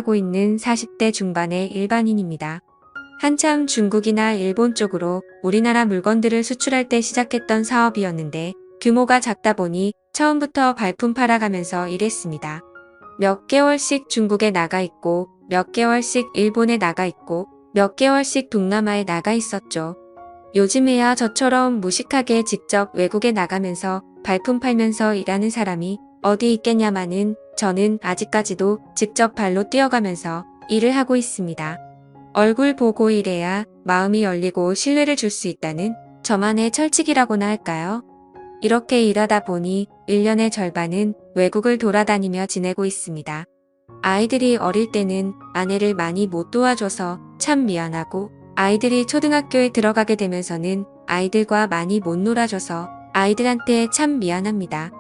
하고 있는 40대 중반의 일반인입니다. 한참 중국이나 일본 쪽으로 우리나라 물건들을 수출할 때 시작했던 사업이었는데 규모가 작다 보니 처음부터 발품 팔아가면서 일했습니다. 몇 개월씩 중국에 나가 있고 몇 개월씩 일본에 나가 있고 몇 개월씩 동남아에 나가 있었죠. 요즘에야 저처럼 무식하게 직접 외국에 나가면서 발품 팔면서 일하는 사람이 어디 있겠냐마는 저는 아직까지도 직접 발로 뛰어가면서 일을 하고 있습니다. 얼굴 보고 일해야 마음이 열리고 신뢰를 줄 수 있다는 저만의 철칙이라고나 할까요? 이렇게 일하다 보니 1년의 절반은 외국을 돌아다니며 지내고 있습니다. 아이들이 어릴 때는 아내를 많이 못 도와줘서 참 미안하고 아이들이 초등학교에 들어가게 되면서는 아이들과 많이 못 놀아줘서 아이들한테 참 미안합니다.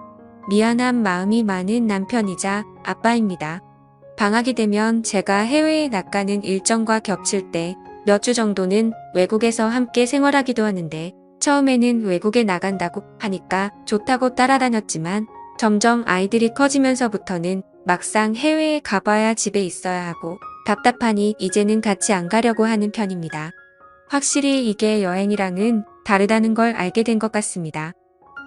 미안한 마음이 많은 남편이자 아빠입니다. 방학이 되면 제가 해외에 나가는 일정과 겹칠 때 몇 주 정도는 외국에서 함께 생활하기도 하는데 처음에는 외국에 나간다고 하니까 좋다고 따라다녔지만 점점 아이들이 커지면서부터는 막상 해외에 가봐야 집에 있어야 하고 답답하니 이제는 같이 안 가려고 하는 편입니다. 확실히 이게 여행이랑은 다르다는 걸 알게 된 것 같습니다.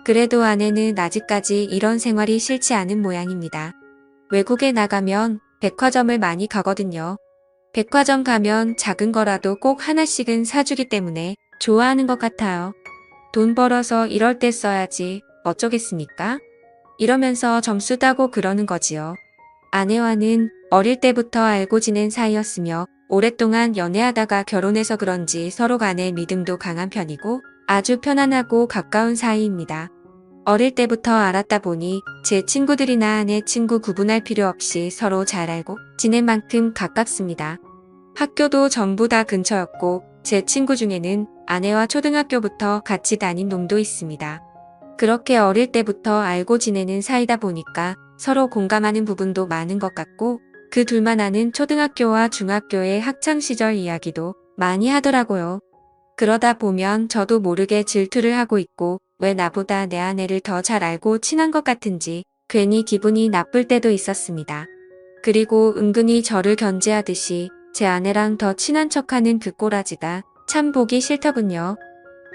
그래도 아내는 아직까지 이런 생활이 싫지 않은 모양입니다. 외국에 나가면 백화점을 많이 가거든요. 백화점 가면 작은 거라도 꼭 하나씩은 사주기 때문에 좋아하는 것 같아요. 돈 벌어서 이럴 때 써야지 어쩌겠습니까? 이러면서 점수 따고 그러는 거지요. 아내와는 어릴 때부터 알고 지낸 사이였으며 오랫동안 연애하다가 결혼해서 그런지 서로 간의 믿음도 강한 편이고 아주 편안하고 가까운 사이입니다. 어릴 때부터 알았다 보니 제 친구들이나 아내 친구 구분할 필요 없이 서로 잘 알고 지낸 만큼 가깝습니다. 학교도 전부 다 근처였고 제 친구 중에는 아내와 초등학교부터 같이 다닌 놈도 있습니다. 그렇게 어릴 때부터 알고 지내는 사이다 보니까 서로 공감하는 부분도 많은 것 같고 그 둘만 아는 초등학교와 중학교의 학창시절 이야기도 많이 하더라고요. 그러다 보면 저도 모르게 질투를 하고 있고 왜 나보다 내 아내를 더 잘 알고 친한 것 같은지 괜히 기분이 나쁠 때도 있었습니다. 그리고 은근히 저를 견제하듯이 제 아내랑 더 친한 척하는 그 꼬라지가 참 보기 싫더군요.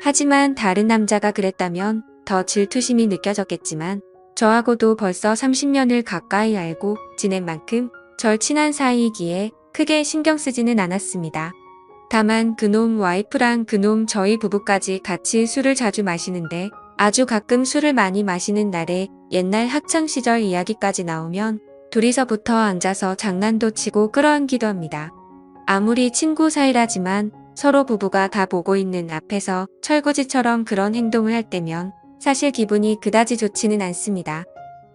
하지만 다른 남자가 그랬다면 더 질투심이 느껴졌겠지만 저하고도 벌써 30년을 가까이 알고 지낸 만큼 절친한 사이이기에 크게 신경 쓰지는 않았습니다. 다만 그놈 와이프랑 그놈 저희 부부까지 같이 술을 자주 마시는데 아주 가끔 술을 많이 마시는 날에 옛날 학창시절 이야기까지 나오면 둘이서부터 앉아서 장난도 치고 끌어안기도 합니다. 아무리 친구 사이라지만 서로 부부가 다 보고 있는 앞에서 철거지처럼 그런 행동을 할 때면 사실 기분이 그다지 좋지는 않습니다.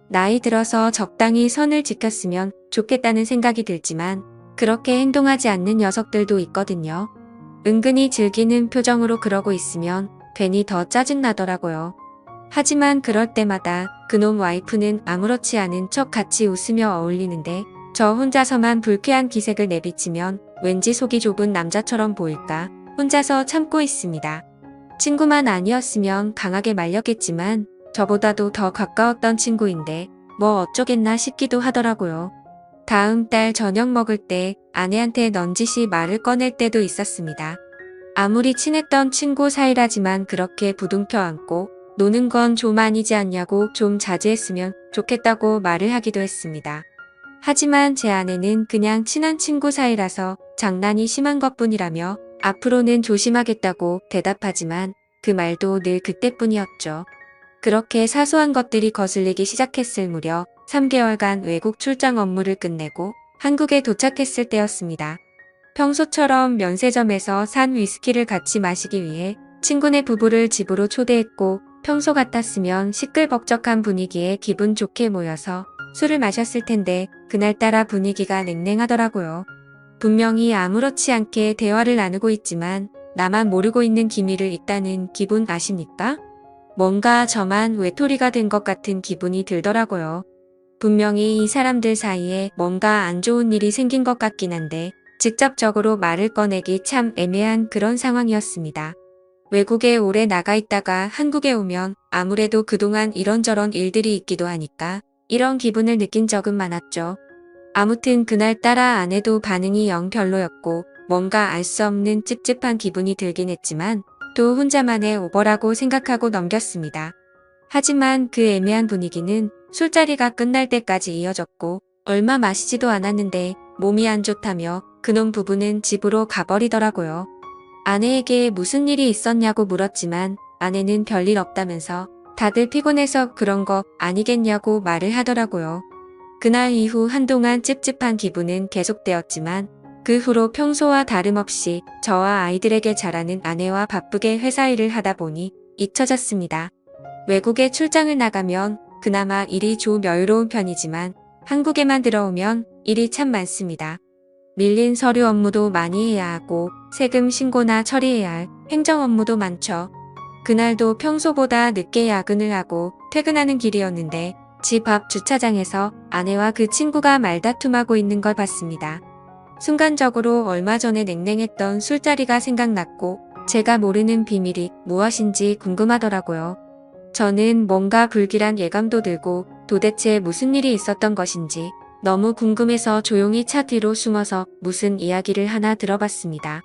나이 들어서 적당히 선을 지켰으면 좋겠다는 생각이 들지만 그렇게 행동하지 않는 녀석들도 있거든요. 은근히 즐기는 표정으로 그러고 있으면 괜히 더 짜증나더라고요. 하지만 그럴 때마다 그놈 와이프는 아무렇지 않은 척 같이 웃으며 어울리는데 저 혼자서만 불쾌한 기색을 내비치면 왠지 속이 좁은 남자처럼 보일까 혼자서 참고 있습니다. 친구만 아니었으면 강하게 말렸겠지만 저보다도 더 가까웠던 친구인데 뭐 어쩌겠나 싶기도 하더라고요. 다음 달 저녁 먹을 때 아내한테 넌지시 말을 꺼낼 때도 있었습니다. 아무리 친했던 친구 사이라지만 그렇게 부둥켜 안고 노는 건 좀 아니지 않냐고 좀 자제했으면 좋겠다고 말을 하기도 했습니다. 하지만 제 아내는 그냥 친한 친구 사이라서 장난이 심한 것뿐이라며 앞으로는 조심하겠다고 대답하지만 그 말도 늘 그때뿐이었죠. 그렇게 사소한 것들이 거슬리기 시작했을 무렵 3개월간 외국 출장 업무를 끝내고 한국에 도착했을 때였습니다. 평소처럼 면세점에서 산 위스키를 같이 마시기 위해 친구네 부부를 집으로 초대했고 평소 같았으면 시끌벅적한 분위기에 기분 좋게 모여서 술을 마셨을 텐데 그날따라 분위기가 냉랭하더라고요. 분명히 아무렇지 않게 대화를 나누고 있지만 나만 모르고 있는 기미를 있다는 기분 아십니까? 뭔가 저만 외톨이가 된 것 같은 기분이 들더라고요. 분명히 이 사람들 사이에 뭔가 안 좋은 일이 생긴 것 같긴 한데 직접적으로 말을 꺼내기 참 애매한 그런 상황이었습니다. 외국에 오래 나가 있다가 한국에 오면 아무래도 그동안 이런저런 일들이 있기도 하니까 이런 기분을 느낀 적은 많았죠. 아무튼 그날따라 아내도 반응이 영 별로였고 뭔가 알 수 없는 찝찝한 기분이 들긴 했지만 또 혼자만의 오버라고 생각하고 넘겼습니다. 하지만 그 애매한 분위기는 술자리가 끝날 때까지 이어졌고 얼마 마시지도 않았는데 몸이 안 좋다며 그놈 부부는 집으로 가버리더라고요. 아내에게 무슨 일이 있었냐고 물었지만 아내는 별일 없다면서 다들 피곤해서 그런 거 아니겠냐고 말을 하더라고요. 그날 이후 한동안 찝찝한 기분은 계속되었지만 그 후로 평소와 다름없이 저와 아이들에게 잘하는 아내와 바쁘게 회사 일을 하다 보니 잊혀졌습니다. 외국에 출장을 나가면 그나마 일이 좀 여유로운 편이지만 한국에만 들어오면 일이 참 많습니다. 밀린 서류 업무도 많이 해야 하고 세금 신고나 처리해야 할 행정 업무도 많죠. 그날도 평소보다 늦게 야근을 하고 퇴근하는 길이었는데 집 앞 주차장에서 아내와 그 친구가 말다툼하고 있는 걸 봤습니다. 순간적으로 얼마 전에 냉랭했던 술자리가 생각났고 제가 모르는 비밀이 무엇인지 궁금하더라고요. 저는 뭔가 불길한 예감도 들고 도대체 무슨 일이 있었던 것인지 너무 궁금해서 조용히 차 뒤로 숨어서 무슨 이야기를 하나 들어봤습니다.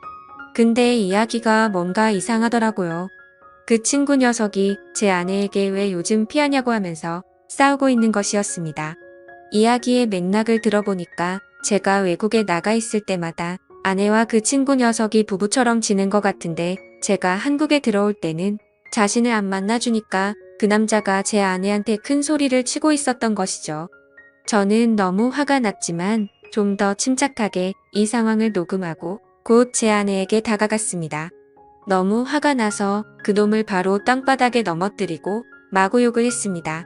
근데 이야기가 뭔가 이상하더라고요. 그 친구 녀석이 제 아내에게 왜 요즘 피하냐고 하면서 싸우고 있는 것이었습니다. 이야기의 맥락을 들어보니까 제가 외국에 나가 있을 때마다 아내와 그 친구 녀석이 부부처럼 지낸 것 같은데 제가 한국에 들어올 때는 자신을 안 만나주니까 그 남자가 제 아내한테 큰 소리를 치고 있었던 것이죠. 저는 너무 화가 났지만 좀 더 침착하게 이 상황을 녹음하고 곧 제 아내에게 다가갔습니다. 너무 화가 나서 그놈을 바로 땅바닥에 넘어뜨리고 마구 욕을 했습니다.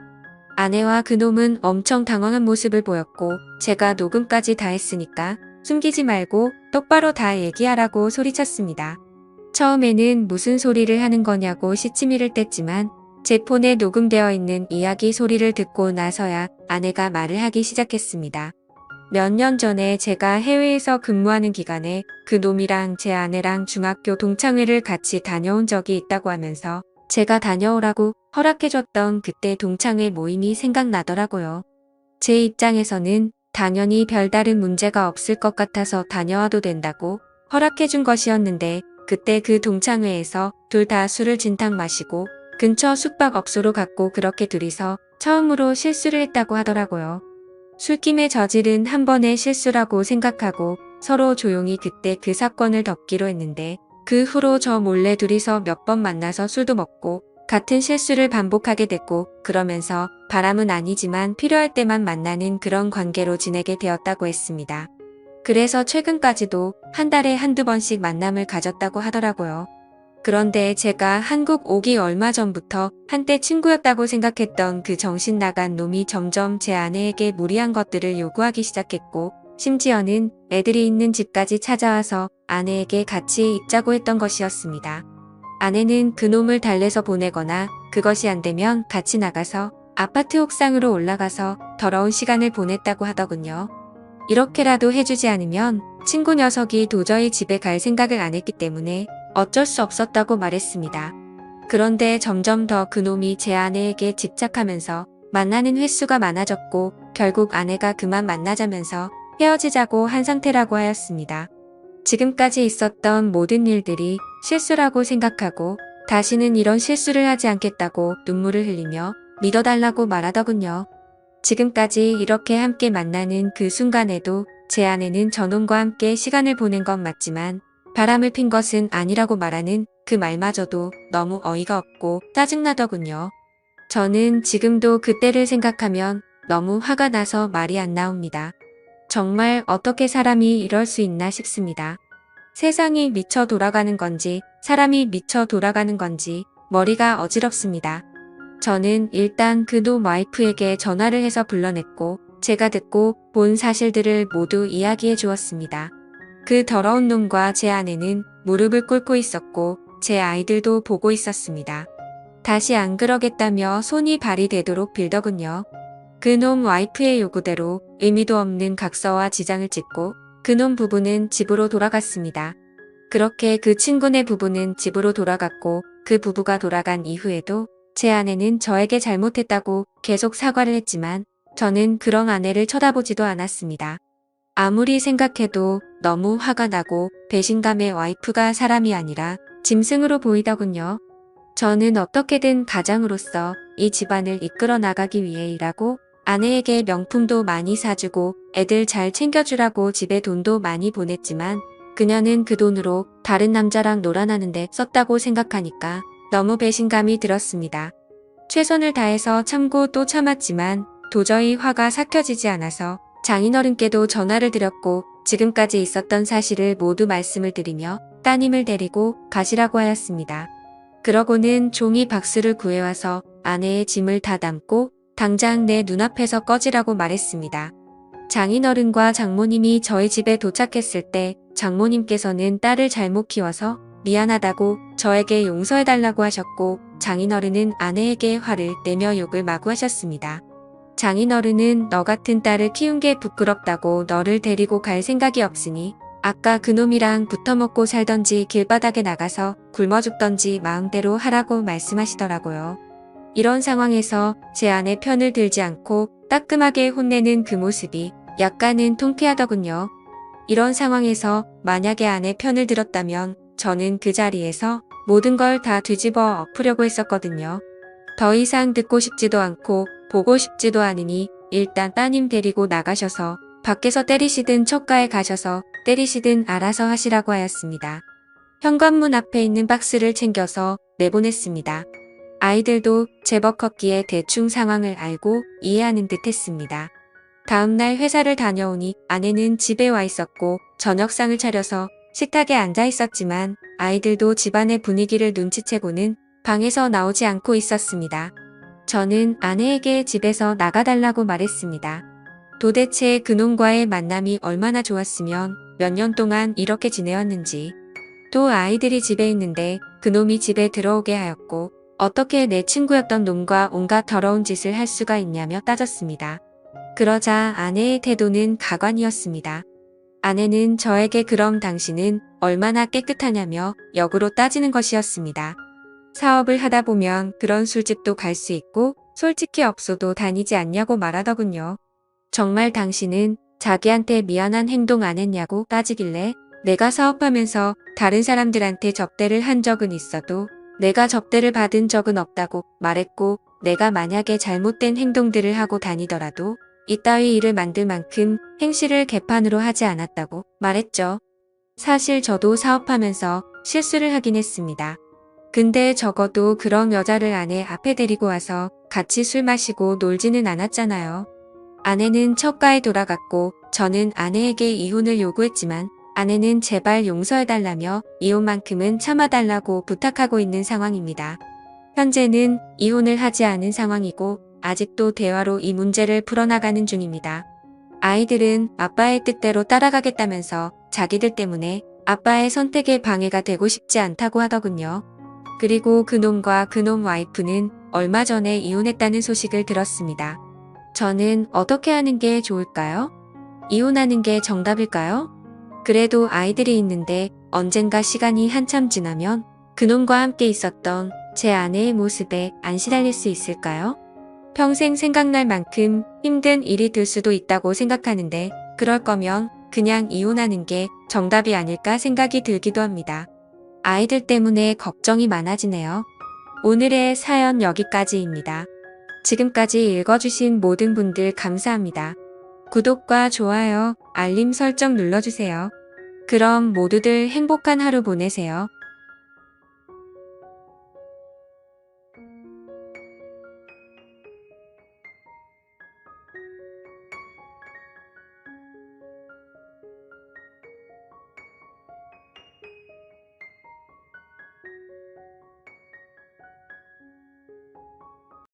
아내와 그놈은 엄청 당황한 모습을 보였고 제가 녹음까지 다 했으니까 숨기지 말고 똑바로 다 얘기하라고 소리쳤습니다. 처음에는 무슨 소리를 하는 거냐고 시치미를 뗐지만 제 폰에 녹음되어 있는 이야기 소리를 듣고 나서야 아내가 말을 하기 시작했습니다. 몇 년 전에 제가 해외에서 근무하는 기간에 그 놈이랑 제 아내랑 중학교 동창회를 같이 다녀온 적이 있다고 하면서 제가 다녀오라고 허락해줬던 그때 동창회 모임이 생각나더라고요. 제 입장에서는 당연히 별다른 문제가 없을 것 같아서 다녀와도 된다고 허락해준 것이었는데 그때 그 동창회에서 둘 다 술을 진탕 마시고 근처 숙박업소로 갔고 그렇게 둘이서 처음으로 실수를 했다고 하더라고요. 술김에 저지른 한 번의 실수라고 생각하고 서로 조용히 그때 그 사건을 덮기로 했는데 그 후로 저 몰래 둘이서 몇 번 만나서 술도 먹고 같은 실수를 반복하게 됐고 그러면서 바람은 아니지만 필요할 때만 만나는 그런 관계로 지내게 되었다고 했습니다. 그래서 최근까지도 한 달에 한두 번씩 만남을 가졌다고 하더라고요. 그런데 제가 한국 오기 얼마 전부터 한때 친구였다고 생각했던 그 정신 나간 놈이 점점 제 아내에게 무리한 것들을 요구하기 시작했고 심지어는 애들이 있는 집까지 찾아와서 아내에게 같이 있자고 했던 것이었습니다. 아내는 그 놈을 달래서 보내거나 그것이 안 되면 같이 나가서 아파트 옥상으로 올라가서 더러운 시간을 보냈다고 하더군요. 이렇게라도 해주지 않으면 친구 녀석이 도저히 집에 갈 생각을 안 했기 때문에 어쩔 수 없었다고 말했습니다. 그런데 점점 더 그놈이 제 아내에게 집착하면서 만나는 횟수가 많아졌고 결국 아내가 그만 만나자면서 헤어지자고 한 상태라고 하였습니다. 지금까지 있었던 모든 일들이 실수라고 생각하고 다시는 이런 실수를 하지 않겠다고 눈물을 흘리며 믿어달라고 말하더군요. 지금까지 이렇게 함께 만나는 그 순간에도 제 아내는 저놈과 함께 시간을 보낸 건 맞지만 바람을 핀 것은 아니라고 말하는 그 말마저도 너무 어이가 없고 짜증나더군요. 저는 지금도 그때를 생각하면 너무 화가 나서 말이 안 나옵니다. 정말 어떻게 사람이 이럴 수 있나 싶습니다. 세상이 미쳐 돌아가는 건지 사람이 미쳐 돌아가는 건지 머리가 어지럽습니다. 저는 일단 그놈 와이프에게 전화를 해서 불러냈고 제가 듣고 본 사실들을 모두 이야기해 주었습니다. 그 더러운 놈과 제 아내는 무릎을 꿇고 있었고 제 아이들도 보고 있었습니다. 다시 안 그러겠다며 손이 발이 되도록 빌더군요. 그놈 와이프의 요구대로 의미도 없는 각서와 지장을 찍고 그놈 부부는 집으로 돌아갔습니다. 그렇게 그 친구네 부부는 집으로 돌아갔고 그 부부가 돌아간 이후에도 제 아내는 저에게 잘못했다고 계속 사과를 했지만 저는 그런 아내를 쳐다보지도 않았습니다. 아무리 생각해도 너무 화가 나고 배신감에 와이프가 사람이 아니라 짐승으로 보이더군요. 저는 어떻게든 가장으로서 이 집안을 이끌어 나가기 위해 일하고 아내에게 명품도 많이 사주고 애들 잘 챙겨주라고 집에 돈도 많이 보냈지만 그녀는 그 돈으로 다른 남자랑 놀아나는데 썼다고 생각하니까 너무 배신감이 들었습니다. 최선을 다해서 참고 또 참았지만 도저히 화가 삭혀지지 않아서 장인어른께도 전화를 드렸고 지금까지 있었던 사실을 모두 말씀을 드리며 따님을 데리고 가시라고 하였습니다. 그러고는 종이 박스를 구해와서 아내의 짐을 다 담고 당장 내 눈앞에서 꺼지라고 말했습니다. 장인어른과 장모님이 저희 집에 도착했을 때 장모님께서는 딸을 잘못 키워서 미안하다고 저에게 용서해달라고 하셨고 장인어른은 아내에게 화를 내며 욕을 마구 하셨습니다. 장인어른은 너 같은 딸을 키운 게 부끄럽다고 너를 데리고 갈 생각이 없으니 아까 그놈이랑 붙어먹고 살던지 길바닥에 나가서 굶어 죽던지 마음대로 하라고 말씀하시더라고요. 이런 상황에서 제 아내 편을 들지 않고 따끔하게 혼내는 그 모습이 약간은 통쾌하더군요. 이런 상황에서 만약에 아내 편을 들었다면 저는 그 자리에서 모든 걸 다 뒤집어 엎으려고 했었거든요. 더 이상 듣고 싶지도 않고 보고 싶지도 않으니 일단 따님 데리고 나가셔서 밖에서 때리시든 척가에 가셔서 때리시든 알아서 하시라고 하였습니다. 현관문 앞에 있는 박스를 챙겨서 내보냈습니다. 아이들도 제법 컸기에 대충 상황을 알고 이해하는 듯 했습니다. 다음날 회사를 다녀오니 아내는 집에 와 있었고 저녁상을 차려서 식탁에 앉아 있었지만 아이들도 집안의 분위기를 눈치채고는 방에서 나오지 않고 있었습니다. 저는 아내에게 집에서 나가달라고 말했습니다. 도대체 그놈과의 만남이 얼마나 좋았으면 몇 년 동안 이렇게 지내었는지, 또 아이들이 집에 있는데 그놈이 집에 들어오게 하였고 어떻게 내 친구였던 놈과 온갖 더러운 짓을 할 수가 있냐며 따졌습니다. 그러자 아내의 태도는 가관이었습니다. 아내는 저에게 그럼 당신은 얼마나 깨끗하냐며 역으로 따지는 것이었습니다. 사업을 하다 보면 그런 술집도 갈 수 있고 솔직히 업소도 다니지 않냐고 말하더군요. 정말 당신은 자기한테 미안한 행동 안 했냐고 따지길래 내가 사업하면서 다른 사람들한테 접대를 한 적은 있어도 내가 접대를 받은 적은 없다고 말했고 내가 만약에 잘못된 행동들을 하고 다니더라도 이따위 일을 만들 만큼 행실을 개판으로 하지 않았다고 말했죠. 사실 저도 사업하면서 실수를 하긴 했습니다. 근데 적어도 그런 여자를 아내 앞에 데리고 와서 같이 술 마시고 놀지는 않았잖아요. 아내는 척가에 돌아갔고 저는 아내에게 이혼을 요구했지만 아내는 제발 용서해달라며 이혼만큼은 참아달라고 부탁하고 있는 상황입니다. 현재는 이혼을 하지 않은 상황이고 아직도 대화로 이 문제를 풀어나가는 중입니다. 아이들은 아빠의 뜻대로 따라가겠다면서 자기들 때문에 아빠의 선택에 방해가 되고 싶지 않다고 하더군요. 그리고 그놈과 그놈 와이프는 얼마 전에 이혼했다는 소식을 들었습니다. 저는 어떻게 하는 게 좋을까요? 이혼하는 게 정답일까요? 그래도 아이들이 있는데 언젠가 시간이 한참 지나면 그놈과 함께 있었던 제 아내의 모습에 안 시달릴 수 있을까요? 평생 생각날 만큼 힘든 일이 들 수도 있다고 생각하는데 그럴 거면 그냥 이혼하는 게 정답이 아닐까 생각이 들기도 합니다. 아이들 때문에 걱정이 많아지네요. 오늘의 사연 여기까지입니다. 지금까지 읽어주신 모든 분들 감사합니다. 구독과 좋아요, 알림 설정 눌러주세요. 그럼 모두들 행복한 하루 보내세요.